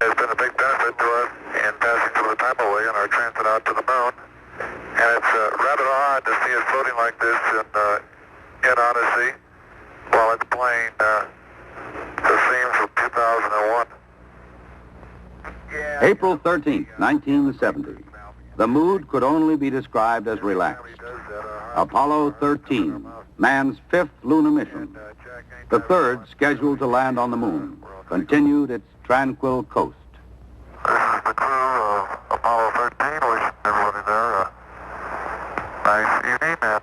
It's been a big benefit to us in passing through the time away on our transit out to the moon. And it's rather odd to see it floating like this in Odyssey while it's playing the theme from 2001. April 13th, 1970. The mood could only be described as relaxed. Apollo 13, man's fifth lunar mission. The third, scheduled to land on the moon, continued its tranquil coast. This is the crew of Apollo 13, wishing everybody there a nice evening, and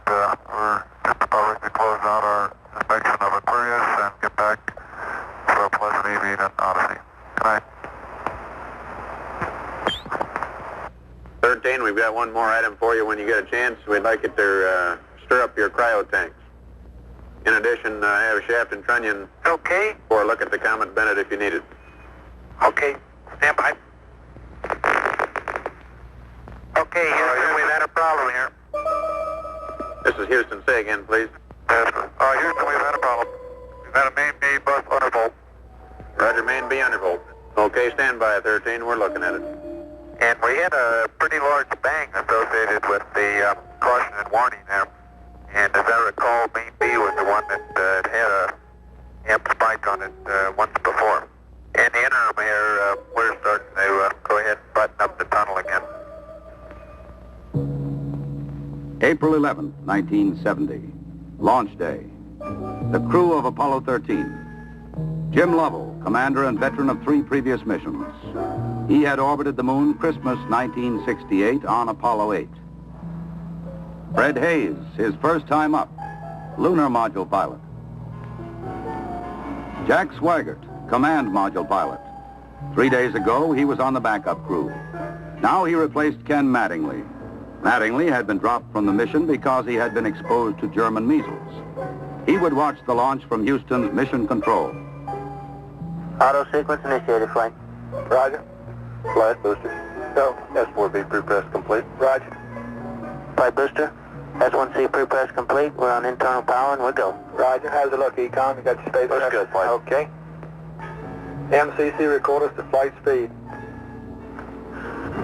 we're just about ready to close out our inspection of Aquarius and get back for a pleasant evening in Odyssey. Good night. 13, we've got one more item for you when you get a chance. We'd like you to stir up your cryo tanks. In addition, have Shaft and Trunnion Okay. for a look at the Comet Bennett if you need it. Okay. Stand by. Okay, Houston, we've had a problem here. This is Houston. Say again, please. Yes, Houston, we've had a problem. We've had a main B bus undervolt. Roger, main B undervolt. Okay, stand by, 13. We're looking at it. And we had a pretty large bang associated with the caution and warning there. And as I recall, main B was the one that had a amp spike on it once before. In the interim here, we're starting to go ahead and button up the tunnel again. April 11th, 1970. Launch day. The crew of Apollo 13. Jim Lovell, commander and veteran of 3 previous missions. He had orbited the moon Christmas 1968 on Apollo 8. Fred Hayes, his first time up, lunar module pilot. Jack Swigert, command module pilot. 3 days ago, he was on the backup crew. Now he replaced Ken Mattingly. Mattingly had been dropped from the mission because he had been exposed to German measles. He would watch the launch from Houston's mission control. Auto sequence initiated, flight. Roger. Flight booster. Go. S4B pre-press complete. Roger. Flight booster. S1C pre-press complete. We're on internal power and we'll go. Roger. How's it look, Econ? You got your space? Looks good, flight. Okay. MCC record us to flight speed.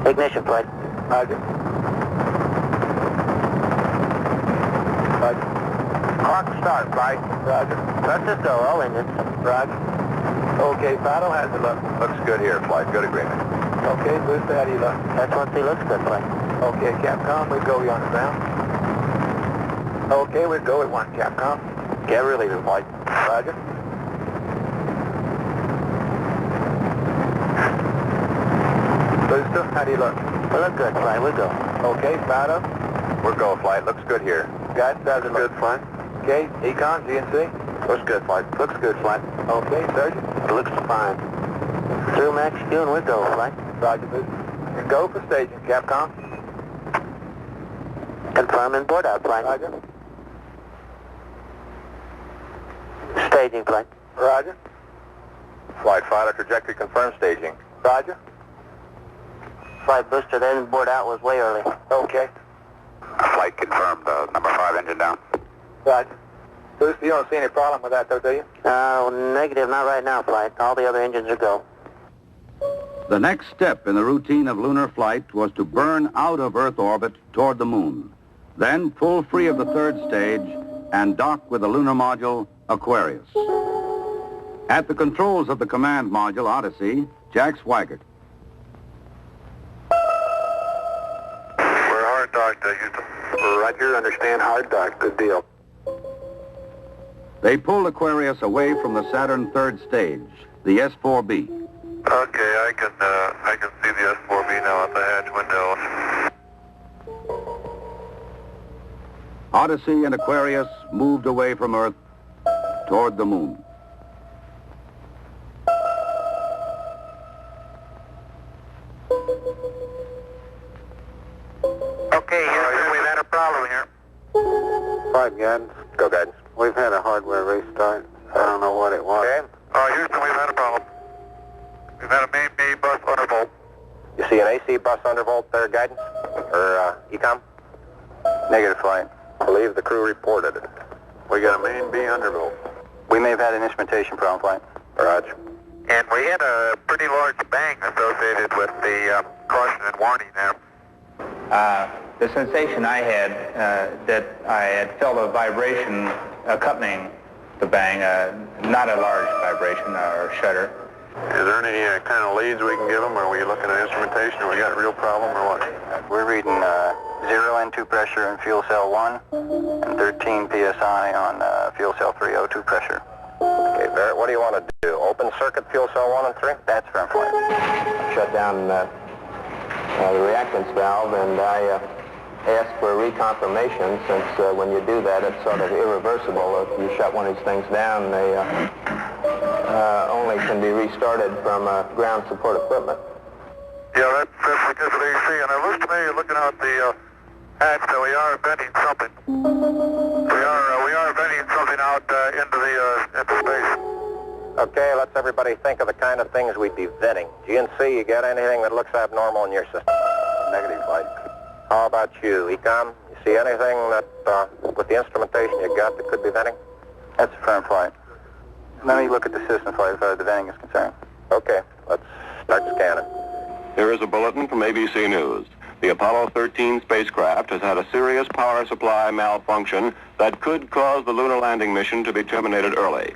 Ignition, flight. Roger. Roger. Clock start, flight. Roger. Let's just go, all engines. Roger. Okay, Fido, how's it look? Looks good here, flight. Good agreement. Okay, booster, how do you look? S1C looks good, flight. Okay, Capcom, we go, you on the ground. Okay, we go at 1, Capcom. Get relieving, flight. Roger. Booster, how do you look? We look good, flight. We'll go. Okay, Fido. We're go, flight. Looks good here. Guys, how's it look? Good, flight. Okay, Econ, GNC. Looks good, flight. Looks good, flight. Okay, Sergeant. It looks fine. Through max Q and we'll go, flight. Roger, booster. And go for staging, Capcom. Confirm and board out, flight. Roger. Staging, flight. Roger. Flight Fido, trajectory confirmed, staging. Roger. Flight booster, then board out was way early. Okay. Flight confirmed, number 5 engine down. Roger. Booster, you don't see any problem with that though, do you? Negative, not right now, flight. All the other engines are go. The next step in the routine of lunar flight was to burn out of Earth orbit toward the moon, then pull free of the third stage and dock with the lunar module Aquarius. At the controls of the command module Odyssey, Jack Swigert. We're hard docked, Houston. Roger, understand, hard dock, good deal. They pulled Aquarius away from the Saturn third stage, the S4B. Okay, I can see the S4B now at the hatch window. Odyssey and Aquarius moved away from Earth toward the moon. Okay, Houston, we've had a problem here. Flight guidance. Go guidance. We've had a hardware restart. I don't know what it was. Okay. Houston, we've had a problem. We've had a main B bus undervolt. You see an AC bus undervolt there, guidance? Or, Ecom? Negative, flight. I believe the crew reported it. We got a main B undervolt. We may have had an instrumentation problem, flight. Roger. And we had a pretty large bang associated with the caution and warning there. The sensation I had, that I had felt a vibration accompanying the bang, not a large vibration or shudder. Is there any kind of leads we can give them? Are we looking at instrumentation, or we got a real problem, or what? We're reading 0 N2 pressure in fuel cell 1 and 13 psi on fuel cell 3 O2 pressure. Okay, Barrett, what do you want to do? Open circuit fuel cell 1 and 3? That's firm flight. Shut down the reactance valve, and I asked for reconfirmation, since when you do that, it's sort of irreversible. If you shut one of these things down, they only can be restarted from ground support equipment. Yeah, that's because of AC, and it looks to me, looking out the hatch, that we are venting something. We are venting something out into space. Okay, let's everybody think of the kind of things we'd be vetting. GNC, you got anything that looks abnormal in your system? Negative, Mike. How about you, Ecom? You see anything that, with the instrumentation you got, that could be venting? That's a firm flight. Let me look at the system flight as far as the venting is concerned. Okay, let's start scanning. Here is a bulletin from ABC News. The Apollo 13 spacecraft has had a serious power supply malfunction that could cause the lunar landing mission to be terminated early.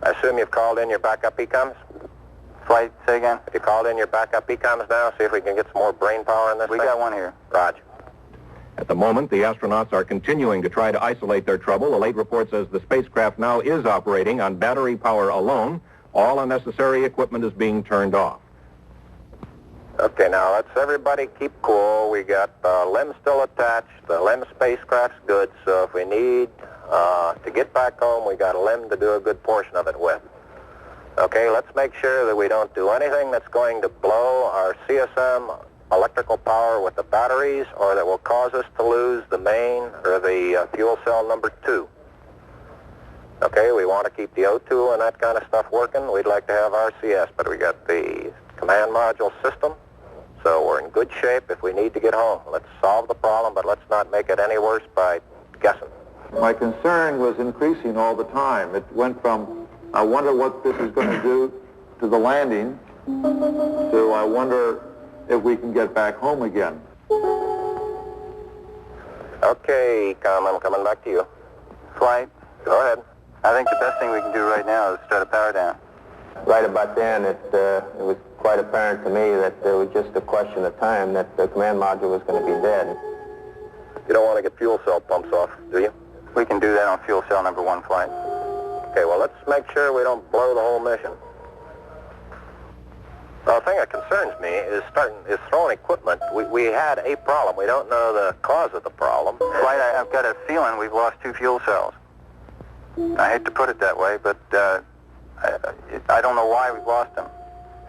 I assume you've called in your backup ECOMs? Flight, say again? Have you called in your backup ECOMs now? See if we can get some more brain power in this We thing? got one here. Roger. At the moment, the astronauts are continuing to try to isolate their trouble. A late report says the spacecraft now is operating on battery power alone. All unnecessary equipment is being turned off. Okay, now let's everybody keep cool. We got the LEM still attached. The LEM spacecraft's good, so if we need to get back home, we got a LEM to do a good portion of it with. Okay, let's make sure that we don't do anything that's going to blow our CSM electrical power with the batteries, or that will cause us to lose the main or the fuel cell number 2. Okay, we want to keep the O2 and that kind of stuff working. We'd like to have RCS, but we got the command module system, so we're in good shape if we need to get home. Let's solve the problem, but let's not make it any worse by guessing. My concern was increasing all the time. It went from, I wonder what this is going to do to the landing, to I wonder if we can get back home again. Okay, I'm coming back to you. Flight? Go ahead. I think the best thing we can do right now is shut the power down. Right about then, it was quite apparent to me that it was just a question of time that the command module was going to be dead. You don't want to get fuel cell pumps off, do you? We can do that on fuel cell number 1 flight. Okay, well, let's make sure we don't blow the whole mission. The thing that concerns me is throwing equipment. We had a problem. We don't know the cause of the problem. Flight, I've got a feeling we've lost 2 fuel cells. I hate to put it that way, but I don't know why we've lost them.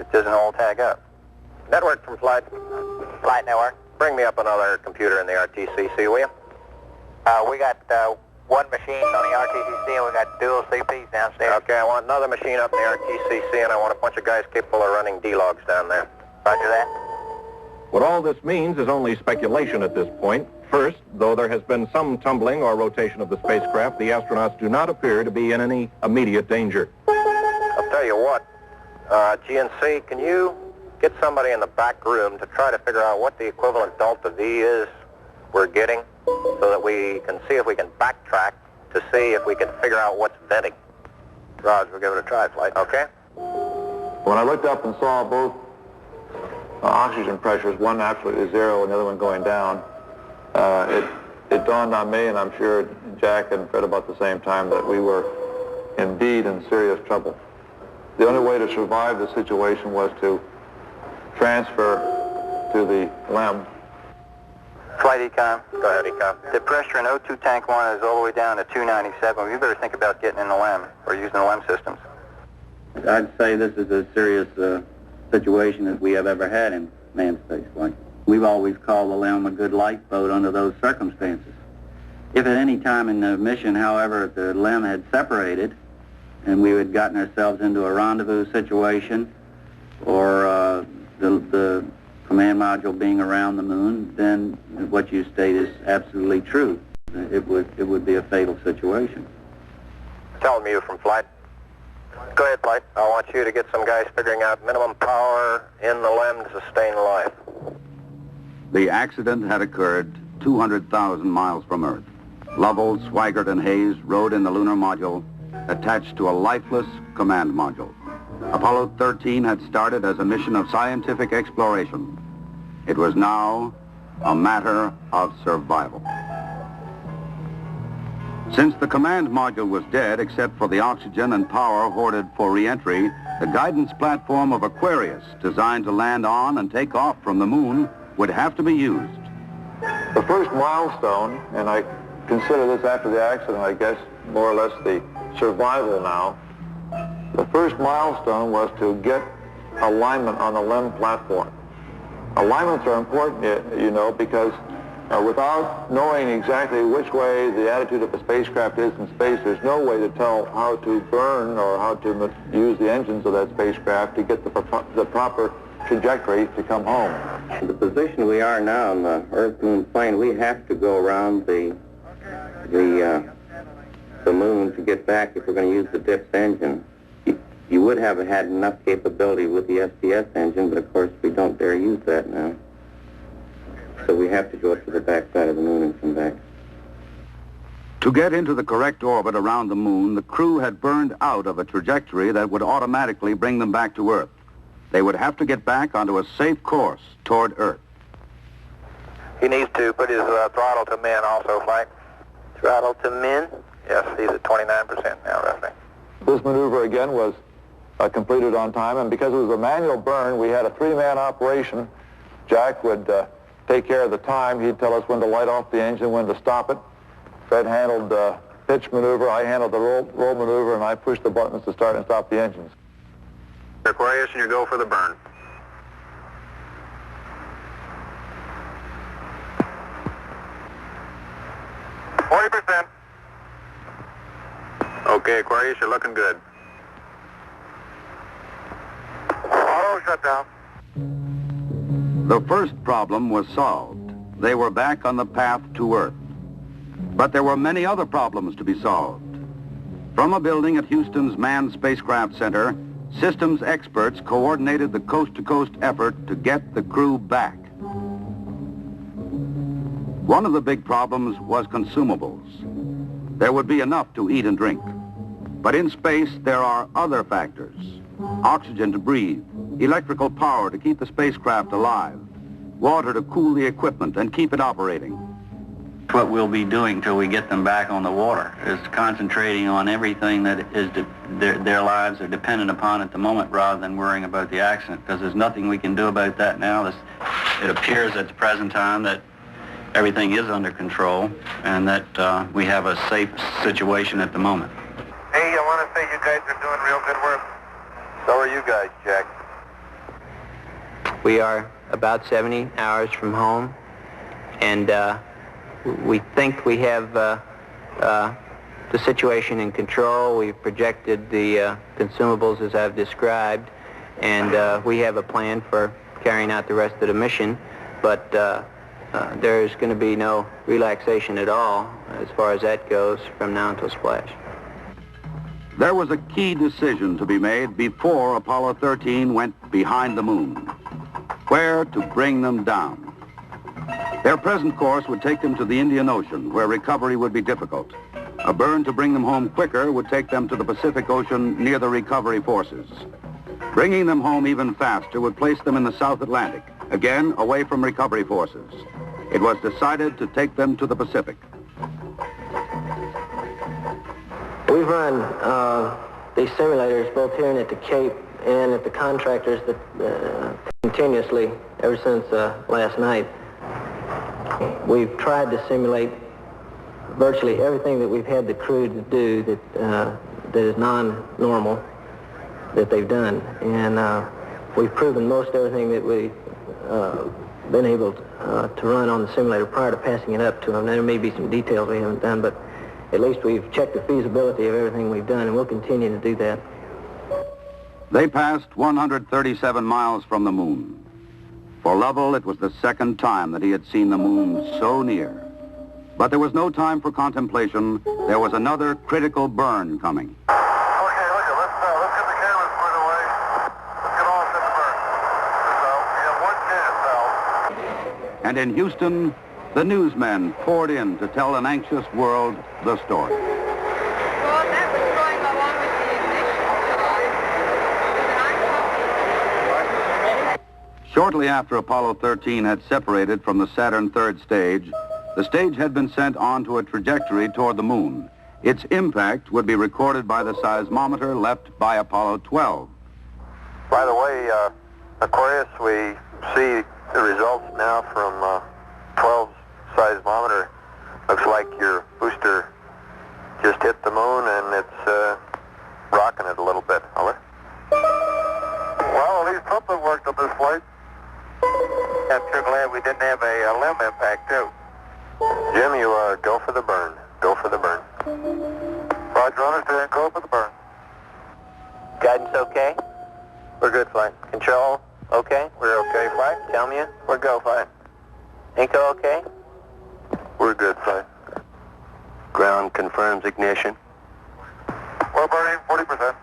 It doesn't all tag up. Network from Flight. Flight network. Bring me up another computer in the RTCC, will you? We got one machine on the RTCC, and we got dual CPs downstairs. Okay, I want another machine up in the RTCC, and I want a bunch of guys capable of running D-logs down there. Roger that. What all this means is only speculation at this point. First, though there has been some tumbling or rotation of the spacecraft, the astronauts do not appear to be in any immediate danger. I'll tell you what, GNC, can you get somebody in the back room to try to figure out what the equivalent delta V is we're getting, so that we can see if we can backtrack to see if we can figure out what's venting. Raj, we'll give it a try, Flight. Okay? When I looked up and saw both oxygen pressures, one absolutely 0 and the other one going down, it dawned on me, and I'm sure Jack and Fred about the same time, that we were indeed in serious trouble. The only way to survive the situation was to transfer to the LEM. Flight Econ. Go ahead, Econ. The pressure in O2 tank 1 is all the way down to 297. We better think about getting in the LEM or using the LEM systems. I'd say this is as serious a situation as we have ever had in manned spaceflight. We've always called the LEM a good lifeboat under those circumstances. If at any time in the mission, however, the LEM had separated and we had gotten ourselves into a rendezvous situation, or the command module being around the moon, then what you state is absolutely true. It would be a fatal situation. Tell me you from Flight. Go ahead, Mike. I want you to get some guys figuring out minimum power in the LEM to sustain life. The accident had occurred 200,000 miles from Earth. Lovell, Swigert, and Hayes rode in the lunar module attached to a lifeless command module. Apollo 13 had started as a mission of scientific exploration. It was now a matter of survival. Since the command module was dead, except for the oxygen and power hoarded for re-entry, the guidance platform of Aquarius, designed to land on and take off from the moon, would have to be used. The first milestone, and I consider this after the accident, I guess, more or less the survival now. The first milestone was to get alignment on the LEM platform. Alignments are important, you know, because without knowing exactly which way the attitude of the spacecraft is in space, there's no way to tell how to burn or how to use the engines of that spacecraft to get the proper trajectory to come home. The position we are now in the Earth-Moon plane, we have to go around the moon to get back if we're going to use the DIPS engine. You would have had enough capability with the STS engine, but of course we don't dare use that now. So we have to go to the backside of the moon and come back. To get into the correct orbit around the moon, the crew had burned out of a trajectory that would automatically bring them back to Earth. They would have to get back onto a safe course toward Earth. He needs to put his throttle to min also, Mike. Throttle to min? Yes, he's at 29% now, roughly. This maneuver, again, was completed on time, and because it was a manual burn, we had a three-man operation. Jack would take care of the time. He'd tell us when to light off the engine, when to stop it. Fred handled pitch maneuver, I handled the roll maneuver, and I pushed the buttons to start and stop the engines. Aquarius, and you go for the burn. Okay, Aquarius, you're looking good. Auto shutdown. The first problem was solved. They were back on the path to Earth. But there were many other problems to be solved. From a building at Houston's Manned Spacecraft Center, systems experts coordinated the coast-to-coast effort to get the crew back. One of the big problems was consumables. There would be enough to eat and drink. But in space, there are other factors. Oxygen to breathe, electrical power to keep the spacecraft alive, water to cool the equipment and keep it operating. What we'll be doing till we get them back on the water is concentrating on everything that is their lives are dependent upon at the moment rather than worrying about the accident, because there's nothing we can do about that now. It appears at the present time that everything is under control and that we have a safe situation at the moment. Hey, I want to say you guys are doing real good work. So are you guys, Jack. We are about 70 hours from home, and we think we have the situation in control. We've projected the consumables as I've described, and we have a plan for carrying out the rest of the mission, but there's going to be no relaxation at all as far as that goes from now until splash. There was a key decision to be made before Apollo 13 went behind the moon. Where to bring them down. Their present course would take them to the Indian Ocean, where recovery would be difficult. A burn to bring them home quicker would take them to the Pacific Ocean near the recovery forces. Bringing them home even faster would place them in the South Atlantic, again away from recovery forces. It was decided to take them to the Pacific. We've run these simulators both here and at the Cape and at the contractors that continuously ever since last night. We've tried to simulate virtually everything that we've had the crew to do that is non-normal that they've done, and we've proven most everything that we've been able to run on the simulator prior to passing it up to them. There may be some details we haven't done, but at least we've checked the feasibility of everything we've done, and we'll continue to do that. They passed 137 miles from the moon. For Lovell, it was the second time that he had seen the moon so near. But there was no time for contemplation. There was another critical burn coming. Okay, let's get And in Houston, the newsmen poured in to tell an anxious world the story. Well, that was going along with the ignition. Shortly after Apollo 13 had separated from the Saturn third stage, the stage had been sent onto a trajectory toward the moon. Its impact would be recorded by the seismometer left by Apollo 12. By the way, Aquarius, we see the results now from 12's seismometer. Looks like your booster just hit the moon and it's rocking it a little bit. Over. Well, at least something worked on this flight. I'm sure glad we didn't have a limb impact, too. Jim, you go for the burn. Go for the burn. Roger, understand. Go for the burn. Guidance okay? We're good, flight. Control okay? We're okay, flight. Tell me we're go, flight. Inco okay? We're good, flight. Ground confirms ignition. We're burning 40%.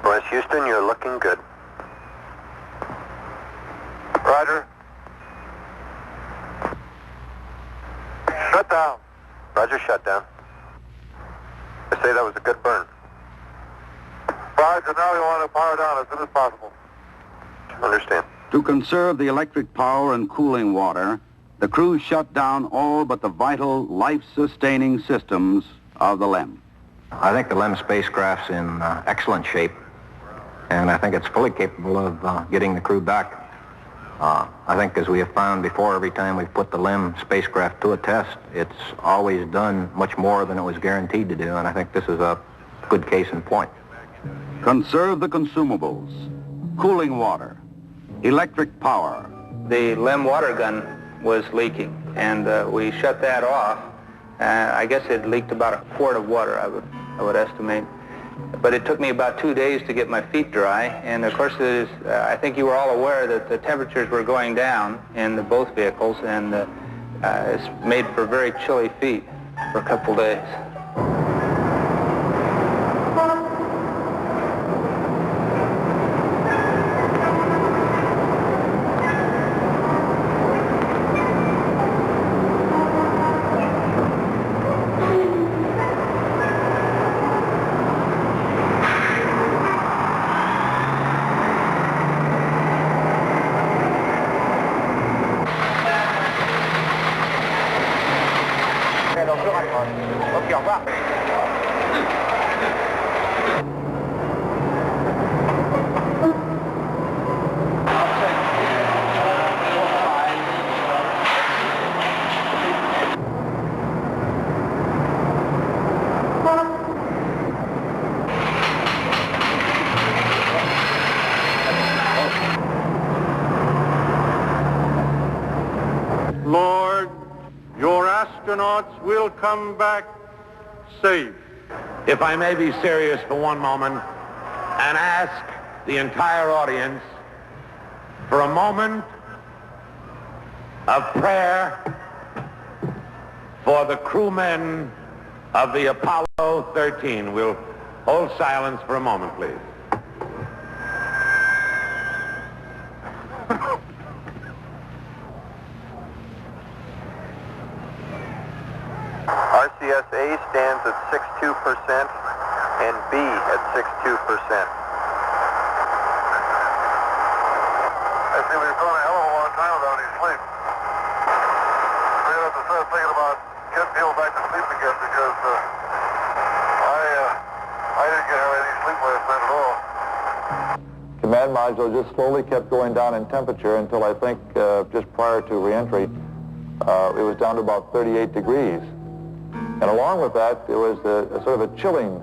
West Houston, you're looking good. Roger. Shut down. Roger, shut down. I say that was a good burn. Roger, now we want to power down as soon as possible. Understand. To conserve the electric power and cooling water, the crew shut down all but the vital, life-sustaining systems of the LEM. I think the LEM spacecraft's in excellent shape, and I think it's fully capable of getting the crew back. I think, as we have found before, every time we've put the LEM spacecraft to a test, it's always done much more than it was guaranteed to do, and I think this is a good case in point. Conserve the consumables, cooling water, electric power. The LEM water gun was leaking, and we shut that off. I guess it leaked about a quart of water, I would estimate. But it took me about 2 days to get my feet dry, and of course, I think you were all aware that the temperatures were going down in both vehicles, and it's made for very chilly feet for a couple days. Lord, your astronauts will come back safe. If I may be serious for one moment and ask the entire audience for a moment of prayer for the crewmen of the Apollo 13. We'll hold silence for a moment, please. RCS-A stands at 62% and B at 62%. I see we've gone a hell of a long time without any sleep. We have to start thinking about getting people back to sleep again because I didn't get any sleep last night at all. Command module just slowly kept going down in temperature until I think just prior to reentry, it was down to about 38 degrees. And along with that, there was a sort of a chilling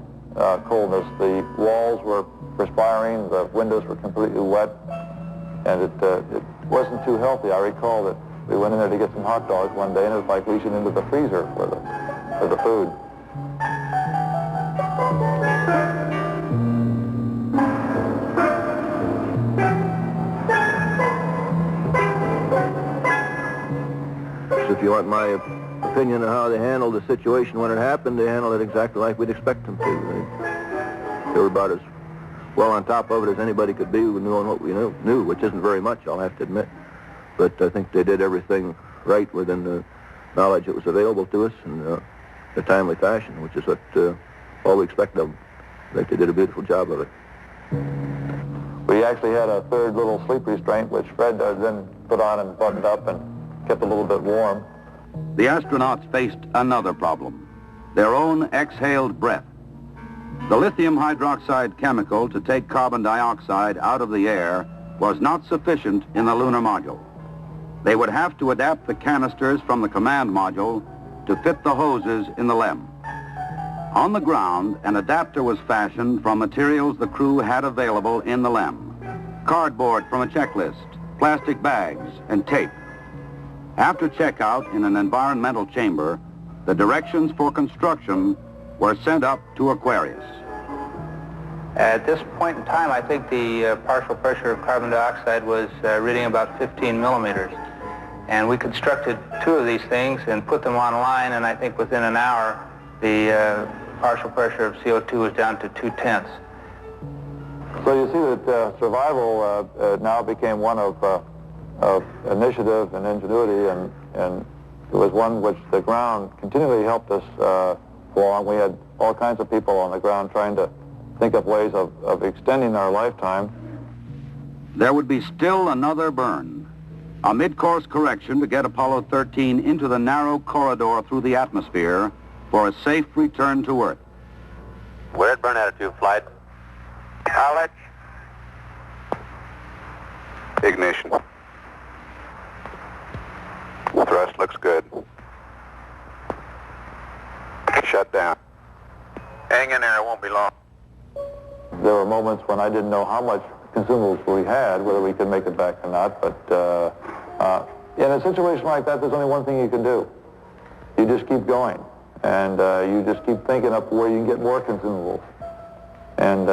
coldness. The walls were perspiring, the windows were completely wet, and it wasn't too healthy. I recall that we went in there to get some hot dogs one day, and it was like reaching into the freezer for the food. If you want my opinion of how they handled the situation when it happened, they handled it exactly like we'd expect them to. They were about as well on top of it as anybody could be, knowing what we knew, which isn't very much, I'll have to admit. but I think they did everything right within the knowledge that was available to us in a timely fashion, which is what all we expect of them. I think they did a beautiful job of it. We actually had a third little sleep restraint, which Fred then put on and buttoned up and kept a little bit warm. The astronauts faced another problem, their own exhaled breath. The lithium hydroxide chemical to take carbon dioxide out of the air was not sufficient in the lunar module. They would have to adapt the canisters from the command module to fit the hoses in the LEM. On the ground, an adapter was fashioned from materials the crew had available in the LEM. Cardboard from a checklist, plastic bags, and tape. After checkout in an environmental chamber, the directions for construction were sent up to Aquarius. At this point in time, I think the partial pressure of carbon dioxide was reading about 15 millimeters. And we constructed 2 of these things and put them online, and I think within an hour, the partial pressure of CO2 was down to 2/10. So you see that survival now became one of initiative and ingenuity, and it was one which the ground continually helped us along. We had all kinds of people on the ground trying to think up ways of extending our lifetime. There would be still another burn, a mid-course correction to get Apollo 13 into the narrow corridor through the atmosphere for a safe return to Earth. We're at burn attitude, flight. Knowledge. Ignition. Thrust looks good. Shut down. Hang in there, it won't be long. There were moments when I didn't know how much consumables we had, whether we could make it back or not, but in a situation like that, there's only one thing you can do. You just keep going, and you just keep thinking up where you can get more consumables. And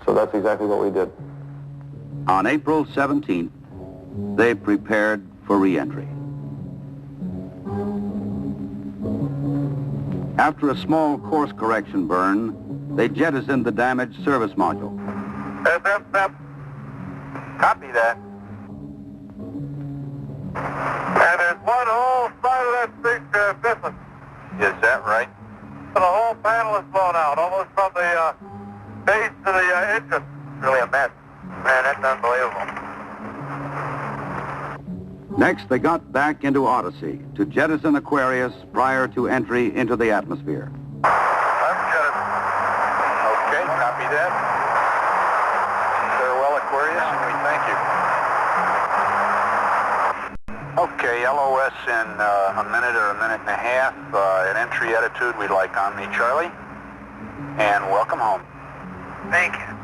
so that's exactly what we did. On April 17th, they prepared for re-entry. After a small course correction burn, they jettisoned the damaged service module. Copy that. And there's one whole side of that thing missing. Is that right? The whole panel is blown out, almost from the base to the engine. Really a mess. Man, that's unbelievable. Next, they got back into Odyssey to jettison Aquarius prior to entry into the atmosphere. Okay, copy that. Farewell, Aquarius, and we thank you. Okay, LOS in a minute or a minute and a half. At entry attitude, we'd like Omni Charlie. And welcome home. Thank you.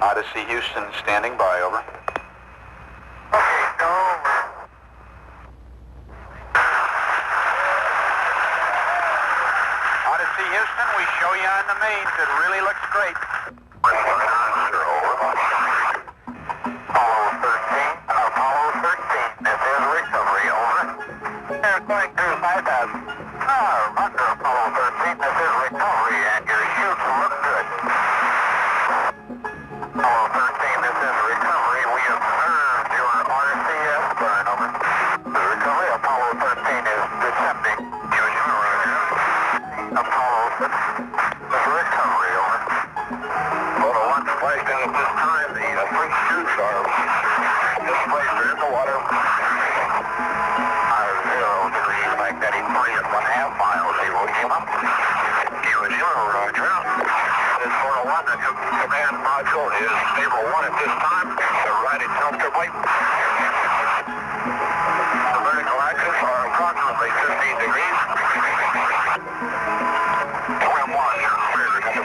Odyssey Houston standing by, over. Okay, go over. Odyssey Houston, we show you on the mains. It really looks great. Apollo 13, this is recovery, over. They're going through 5,000. Under Apollo 13, this is recovery, and your chutes look good. Apollo 13, this is recovery. We observed your RCS burn, over. The recovery, Apollo 13 is descending. Apollo 6, this is recovery, over. Well, the one splashed in at this time, the three chutes are displaced in the water. 0 degrees, magnetic 3.5 miles, Evo Lima. Evo Lima, roger. This 401, the command module is stable 1 at this time. They're riding comfortably. The vertical axis are approximately 15 degrees. Swim 1, you're clear to come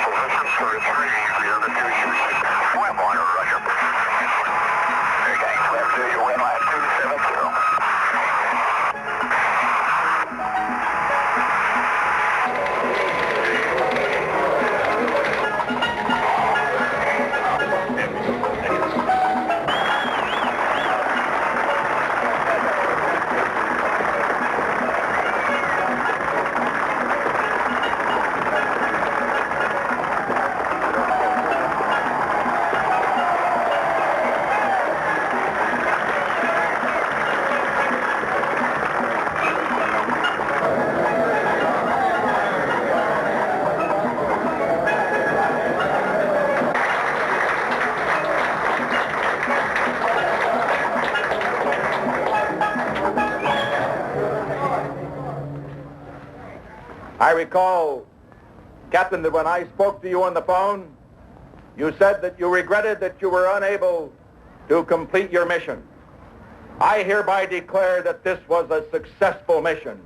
recall, Captain, that when I spoke to you on the phone, you said that you regretted that you were unable to complete your mission. I hereby declare that this was a successful mission.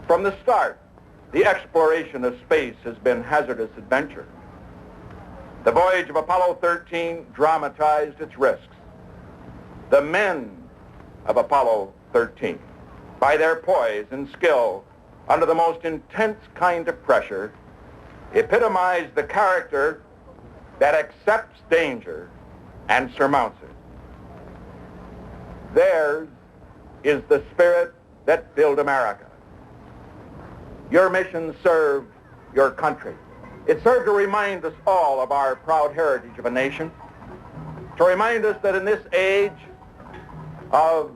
From the start, the exploration of space has been hazardous adventure. The voyage of Apollo 13 dramatized its risks. The men of Apollo 13, by their poise and skill under the most intense kind of pressure, epitomized the character that accepts danger and surmounts it. Theirs is the spirit that built America. Your mission served your country. It served to remind us all of our proud heritage of a nation, to remind us that in this age of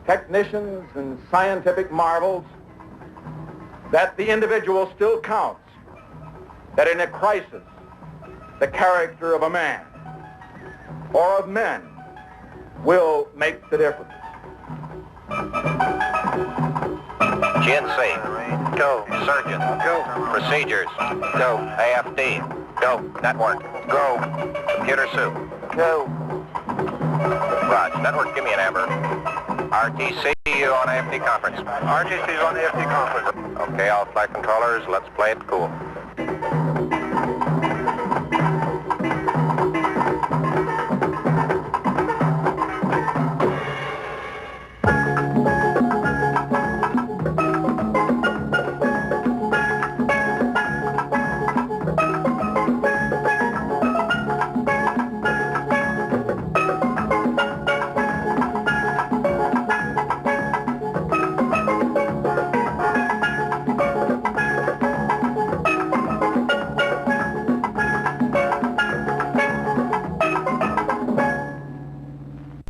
technicians and scientific marvels, that the individual still counts, that in a crisis, the character of a man or of men will make the difference. GNC. Go. Surgeon. Go. Procedures. Go. AFD. Go. Network. Go. Computer soup. Go. Raj, network, give me an amber. RTC, you on AFD conference. RTC's on the AFD conference. Okay, all flight controllers, let's play it cool.